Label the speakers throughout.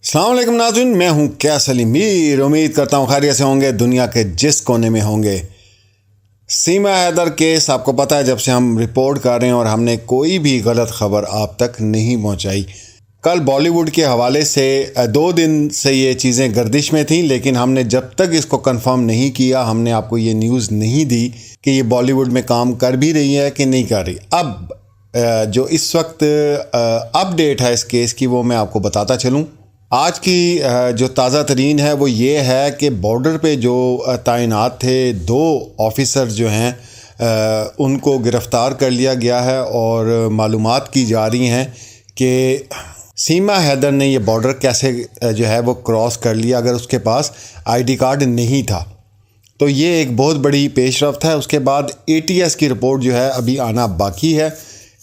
Speaker 1: अस्सलाम वालेकुम नाज़रीन, मैं हूं कैसल मीर। उम्मीद करता हूं खैरियत से होंगे, दुनिया के जिस कोने में होंगे। सीमा हैदर केस आपको पता है, जब से हम रिपोर्ट कर रहे हैं और हमने कोई भी गलत खबर आप तक नहीं पहुंचाई। कल बॉलीवुड के हवाले से 2 दिन से ये चीज़ें गर्दिश में थी, लेकिन हमने जब तक इसको कंफर्म नहीं किया, हमने आपको ये न्यूज़ नहीं दी कि ये बॉलीवुड में काम कर भी रही है कि नहीं कर रही। अब जो इस वक्त अपडेट है इस केस की, वो मैं आपको बताता चलूँ। आज की जो ताज़ा तरीन है वो ये है कि बॉर्डर पे जो तैनात थे 2 ऑफ़िसर जो हैं उनको गिरफ़्तार कर लिया गया है और मालूमात की जा रही हैं कि सीमा हैदर ने ये बॉर्डर कैसे जो है वो क्रॉस कर लिया अगर उसके पास आईडी कार्ड नहीं था। तो ये एक बहुत बड़ी पेशरफ्त है। उसके बाद ATS की रिपोर्ट जो है अभी आना बाकी है।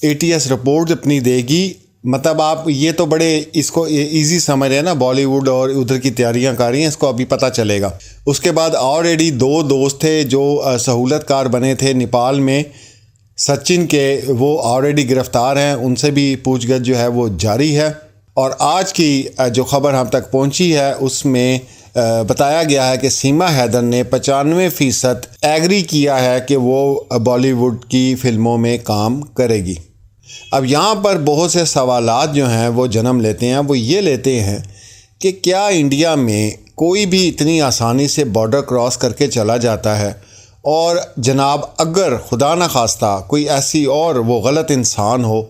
Speaker 1: ATS रिपोर्ट अपनी देगी, मतलब आप ये तो बड़े इसको इजी समझ रहे हैं ना, बॉलीवुड और उधर की तैयारियां कर रही हैं, इसको अभी पता चलेगा। उसके बाद ऑलरेडी 2 दोस्त थे जो सहूलतकार बने थे नेपाल में, सचिन के, वो ऑलरेडी गिरफ़्तार हैं। उनसे भी पूछगछ जो है वो जारी है। और आज की जो ख़बर हम तक पहुंची है उसमें बताया गया है कि सीमा हैदर ने 95% एग्री किया है कि वो बॉलीवुड की फ़िल्मों में काम करेगी। अब यहाँ पर बहुत से सवालात जो हैं वो जन्म लेते हैं। वो ये लेते हैं कि क्या इंडिया में कोई भी इतनी आसानी से बॉर्डर क्रॉस करके चला जाता है, और जनाब अगर खुदा न खास्ता कोई ऐसी और वो गलत इंसान हो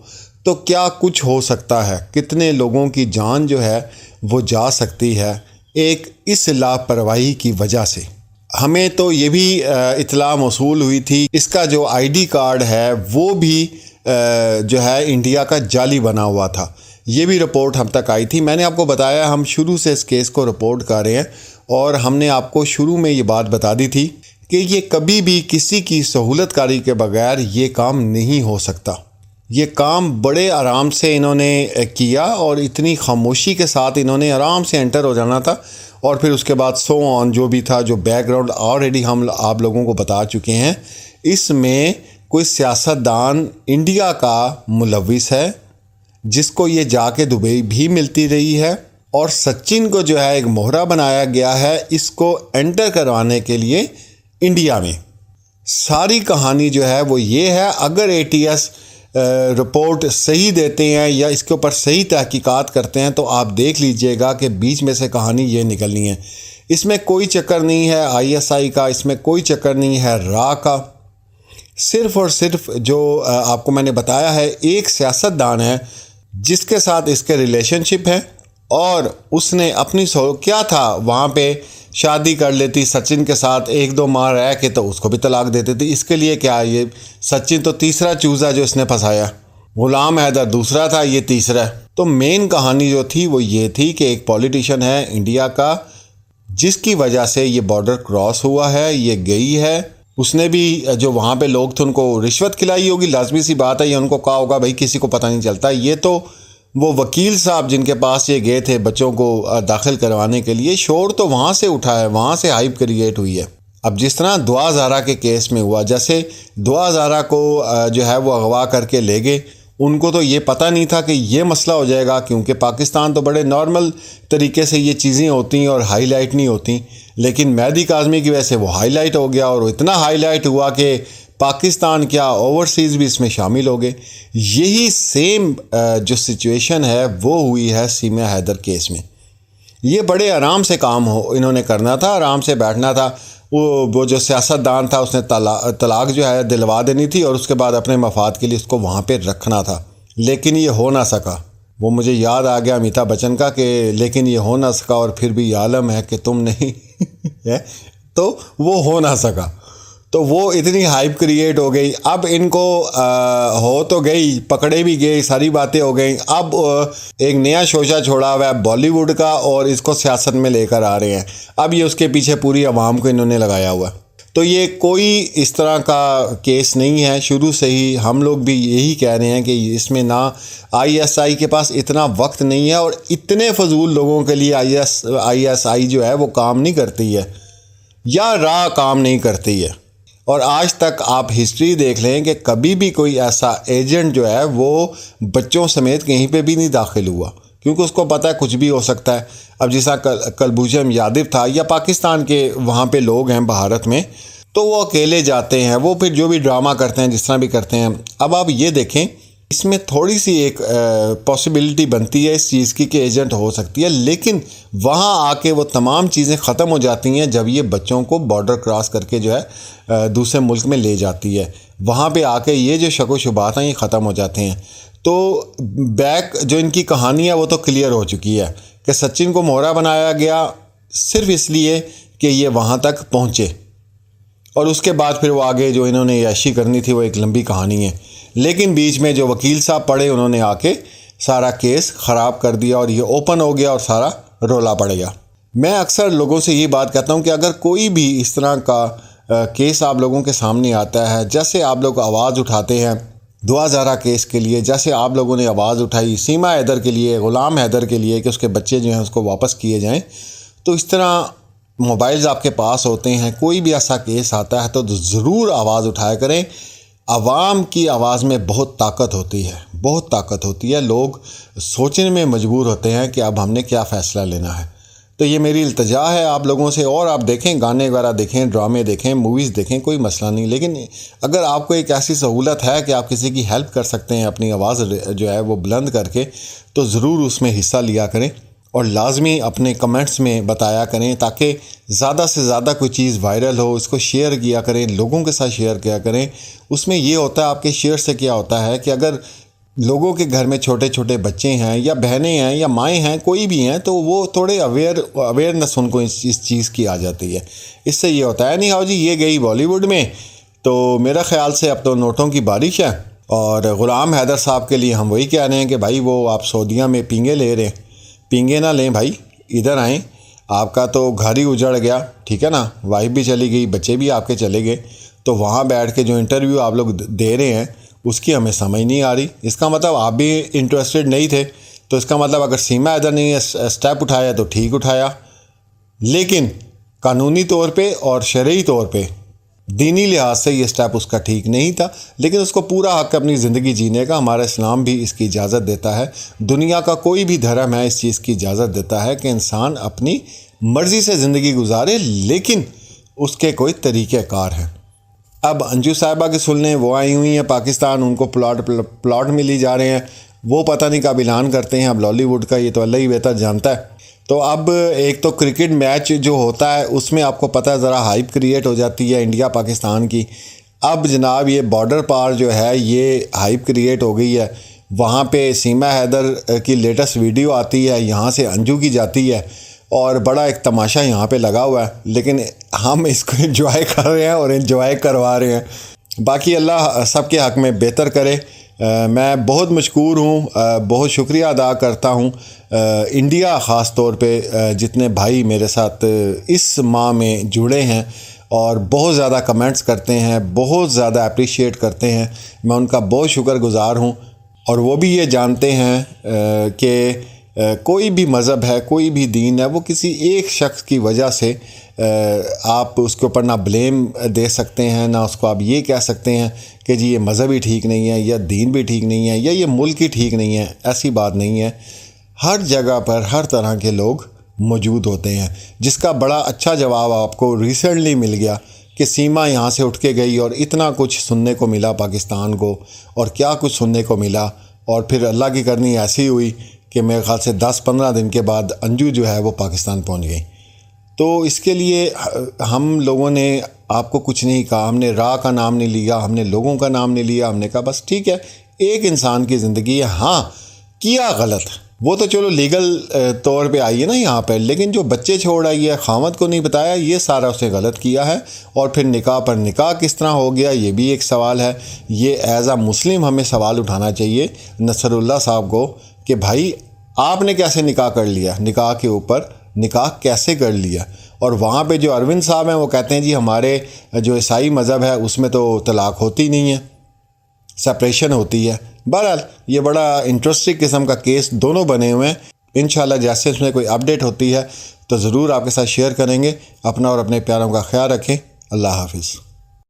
Speaker 1: तो क्या कुछ हो सकता है, कितने लोगों की जान जो है वो जा सकती है एक इस लापरवाही की वजह से। हमें तो ये भी इत्तला मौसूल हुई थी इसका जो आईडी कार्ड है वो भी जो है इंडिया का जाली बना हुआ था। ये भी रिपोर्ट हम तक आई थी। मैंने आपको बताया हम शुरू से इस केस को रिपोर्ट कर रहे हैं और हमने आपको शुरू में ये बात बता दी थी कि ये कभी भी किसी की सहूलतकारी के बगैर ये काम नहीं हो सकता। ये काम बड़े आराम से इन्होंने किया और इतनी खामोशी के साथ इन्होंने आराम से एंटर हो जाना था। और फिर उसके बाद सो ऑन जो भी था, जो बैकग्राउंड ऑलरेडी हम आप लोगों को बता चुके हैं। इसमें कोई सियासतदान इंडिया का मुलविस है जिसको ये जाके दुबई भी मिलती रही है, और सचिन को जो है एक मोहरा बनाया गया है इसको एंटर करवाने के लिए इंडिया में। सारी कहानी जो है वो ये है। अगर ATS रिपोर्ट सही देते हैं या इसके ऊपर सही तहकीकात करते हैं तो आप देख लीजिएगा कि बीच में से कहानी ये निकलनी है। इसमें कोई चक्कर नहीं है ISI का, इसमें कोई चक्कर नहीं है रा का। सिर्फ़ और सिर्फ जो आपको मैंने बताया है, एक सियासतदान है जिसके साथ इसके रिलेशनशिप है और उसने अपनी क्या था वहाँ पे शादी कर लेती सचिन के साथ, 1-2 माह रह के तो उसको भी तलाक देते थे। इसके लिए क्या, ये सचिन तो तीसरा चूज़ा जो इसने फंसाया, गुलाम हैदर दूसरा था, ये तीसरा। तो मेन कहानी जो थी वो ये थी कि एक पॉलिटिशियन है इंडिया का जिसकी वजह से ये बॉर्डर क्रॉस हुआ है, ये गई है। उसने भी जो वहाँ पे लोग थे उनको रिश्वत खिलाई होगी, लाजमी सी बात है। ये उनको कहा होगा भाई किसी को पता नहीं चलता। ये तो वो वकील साहब जिनके पास ये गए थे बच्चों को दाखिल करवाने के लिए, शोर तो वहाँ से उठा है, वहाँ से हाइप क्रिएट हुई है। अब जिस तरह दुआ ज़ारा के केस में हुआ, जैसे दुआ ज़ारा को जो है वो अगवा करके ले गए, उनको तो ये पता नहीं था कि ये मसला हो जाएगा, क्योंकि पाकिस्तान तो बड़े नॉर्मल तरीके से ये चीज़ें होती हैं और हाईलाइट नहीं होती। लेकिन मेहदी काज़मी की वजह से वो हाईलाइट हो गया और इतना हाईलाइट हुआ कि पाकिस्तान क्या ओवरसीज़ भी इसमें शामिल हो गए। यही सेम जो सिचुएशन है वो हुई है सीमा हैदर केस में। ये बड़े आराम से काम हो इन्होंने करना था, आराम से बैठना था। वो जो सियासतदान था उसने तलाक जो है दिलवा देनी थी और उसके बाद अपने मफाद के लिए उसको वहाँ पे रखना था, लेकिन ये हो ना सका। वो मुझे याद आ गया अमिताभ बच्चन का कि लेकिन ये हो ना सका और फिर भी आलम है कि तुम नहीं है, तो वो हो ना सका। तो वो इतनी हाइप क्रिएट हो गई। अब इनको हो तो गई, पकड़े भी गए, सारी बातें हो गई। अब एक नया शोशा छोड़ा हुआ है बॉलीवुड का और इसको सियासत में लेकर आ रहे हैं। अब ये उसके पीछे पूरी आवाम को इन्होंने लगाया हुआ। तो ये कोई इस तरह का केस नहीं है। शुरू से ही हम लोग भी यही कह रहे हैं कि इसमें ना ISI के पास इतना वक्त नहीं है और इतने फजूल लोगों के लिए ISI जो है वो काम नहीं करती है या रा काम नहीं करती है। और आज तक आप हिस्ट्री देख लें कि कभी भी कोई ऐसा एजेंट जो है वो बच्चों समेत कहीं पे भी नहीं दाखिल हुआ। क्योंकि उसको पता है कुछ भी हो सकता है। अब जैसा कुलभूषण यादव था या पाकिस्तान के वहाँ पे लोग हैं भारत में, तो वो अकेले जाते हैं, वो फिर जो भी ड्रामा करते हैं, जिस तरह भी करते हैं। अब आप ये देखें, इसमें थोड़ी सी एक पॉसिबिलिटी बनती है इस चीज़ की कि एजेंट हो सकती है, लेकिन वहाँ आके वो तमाम चीज़ें ख़त्म हो जाती हैं जब ये बच्चों को बॉर्डर क्रॉस करके जो है दूसरे मुल्क में ले जाती है। वहाँ पे आके ये जो शक व शुबात हैं ये ख़त्म हो जाते हैं। तो बैक जो इनकी कहानी है वो तो क्लियर हो चुकी है कि सचिन को मोहरा बनाया गया सिर्फ इसलिए कि ये वहाँ तक पहुँचे, और उसके बाद फिर वो आगे जो इन्होंने याशी करनी थी वो एक लंबी कहानी है। लेकिन बीच में जो वकील साहब पड़े, उन्होंने आके सारा केस ख़राब कर दिया और ये ओपन हो गया और सारा रोला पड़ गया। मैं अक्सर लोगों से ये बात कहता हूँ कि अगर कोई भी इस तरह का केस आप लोगों के सामने आता है, जैसे आप लोग आवाज़ उठाते हैं दुआ ज़हरा केस के लिए, जैसे आप लोगों ने आवाज़ उठाई सीमा हैदर के लिए, ग़ुलाम हैदर के लिए कि उसके बच्चे जो हैं उसको वापस किए जाएँ, तो इस तरह मोबाइल्स आपके पास होते हैं, कोई भी ऐसा केस आता है तो ज़रूर आवाज़ उठाया करें। आवाम की आवाज़ में बहुत ताकत होती है, बहुत ताकत होती है। लोग सोचने में मजबूर होते हैं कि अब हमने क्या फ़ैसला लेना है। तो ये मेरी इल्तिजा है आप लोगों से। और आप देखें, गाने वगैरह देखें, ड्रामे देखें, मूवीज़ देखें, कोई मसला नहीं, लेकिन अगर आपको एक ऐसी सहूलत है कि आप किसी की हेल्प कर सकते हैं अपनी आवाज़ जो है वो बुलंद करके, तो ज़रूर उसमें हिस्सा लिया करें और लाजमी अपने कमेंट्स में बताया करें, ताकि ज़्यादा से ज़्यादा कोई चीज़ वायरल हो। इसको शेयर किया करें, लोगों के साथ शेयर किया करें। उसमें ये होता है, आपके शेयर से क्या होता है कि अगर लोगों के घर में छोटे छोटे बच्चे हैं या बहनें हैं या माएँ हैं, कोई भी हैं, तो वो थोड़े अवेयरनेस उनको इस चीज़ की आ जाती है। इससे ये होता है। नहीं हाँ जी, ये गई बॉलीवुड में, तो मेरा ख़्याल से अब तो नोटों की बारिश है। और ग़ुलाम हैदर साहब के लिए हम वही कह रहे हैं कि भाई वो आप सऊदीया में पींगे ले रहे हैं, पींगे ना लें भाई, इधर आएँ। आपका तो घर ही उजड़ गया, ठीक है ना, वाइफ भी चली गई, बच्चे भी आपके चले गए, तो वहाँ बैठ के जो इंटरव्यू आप लोग दे रहे हैं उसकी हमें समझ नहीं आ रही। इसका मतलब आप भी इंटरेस्टेड नहीं थे, तो इसका मतलब अगर सीमा हैदर ने स्टेप उठाया तो ठीक उठाया, लेकिन कानूनी तौर पे और शरई तौर पे दीनी लिहाज से ये स्टेप उसका ठीक नहीं था। लेकिन उसको पूरा हक़ अपनी ज़िंदगी जीने का, हमारा इस्लाम भी इसकी इजाज़त देता है, दुनिया का कोई भी धर्म है इस चीज़ की इजाज़त देता है कि इंसान अपनी मर्ज़ी से ज़िंदगी गुजारे, लेकिन उसके कोई तरीक़ेकार हैं। अब अंजू साहिबा की सुनने वो आई हुई हैं पाकिस्तान, उनको प्लॉट मिली जा रहे हैं, वो पता नहीं कब ऐलान करते हैं। अब लॉलीवुड का ये तो अल्लाह ही बेहतर जानता है। तो अब एक तो क्रिकेट मैच जो होता है उसमें आपको पता है ज़रा हाइप क्रिएट हो जाती है इंडिया पाकिस्तान की। अब जनाब ये बॉर्डर पार जो है ये हाइप क्रिएट हो गई है। वहाँ पे सीमा हैदर की लेटेस्ट वीडियो आती है, यहाँ से अंजू की जाती है, और बड़ा एक तमाशा यहाँ पे लगा हुआ है, लेकिन हम इसको एंजॉय कर रहे हैं और एंजॉय करवा रहे हैं। बाकी अल्लाह सबके हक़ में बेहतर करे। मैं बहुत मशकूर हूँ, बहुत शुक्रिया अदा करता हूँ इंडिया ख़ास तौर पे जितने भाई मेरे साथ इस माह में जुड़े हैं और बहुत ज़्यादा कमेंट्स करते हैं, बहुत ज़्यादा अप्रिशिएट करते हैं। मैं उनका बहुत शुक्रगुज़ार हूँ। और वो भी ये जानते हैं कि कोई भी मज़हब है, कोई भी दीन है, वो किसी एक शख्स की वजह से आप उसके ऊपर ना ब्लेम दे सकते हैं, ना उसको आप ये कह सकते हैं कि जी ये मज़हब ही ठीक नहीं है या दीन भी ठीक नहीं है या ये मुल्क ही ठीक नहीं है। ऐसी बात नहीं है। हर जगह पर हर तरह के लोग मौजूद होते हैं, जिसका बड़ा अच्छा जवाब आपको रिसेंटली मिल गया कि सीमा यहाँ से उठ के गई और इतना कुछ सुनने को मिला पाकिस्तान को, और क्या कुछ सुनने को मिला। और फिर अल्लाह की करनी ऐसी हुई कि मेरे ख़्याल से 10-15 दिन के बाद अंजू जो है वो पाकिस्तान पहुँच गई। तो इसके लिए हम लोगों ने आपको कुछ नहीं कहा, हमने राह का नाम नहीं लिया, हमने लोगों का नाम नहीं लिया। हमने कहा बस ठीक है, एक इंसान की ज़िंदगी है, हाँ किया गलत, वो तो चलो लीगल तौर पे आई है ना यहाँ पर, लेकिन जो बच्चे छोड़ आई है, खामद को नहीं बताया, ये सारा उसने गलत किया है। और फिर निकाह पर निकाह किस तरह हो गया, ये भी एक सवाल है। ये एज़ आ मुस्लिम हमें सवाल उठाना चाहिए नसरुल्लाह साहब को कि भाई आपने कैसे निकाह कर लिया, निकाह के ऊपर निकाह कैसे कर लिया। और वहाँ पे जो अरविंद साहब हैं वो कहते हैं जी हमारे जो ईसाई मज़हब है उसमें तो तलाक़ होती नहीं है, सेपरेशन होती है। बहरहाल ये बड़ा इंटरेस्टिंग किस्म का केस दोनों बने हुए हैं। इंशाल्लाह जैसे उसमें कोई अपडेट होती है तो ज़रूर आपके साथ शेयर करेंगे। अपना और अपने प्यारों का ख्याल रखें। अल्लाह हाफिज़।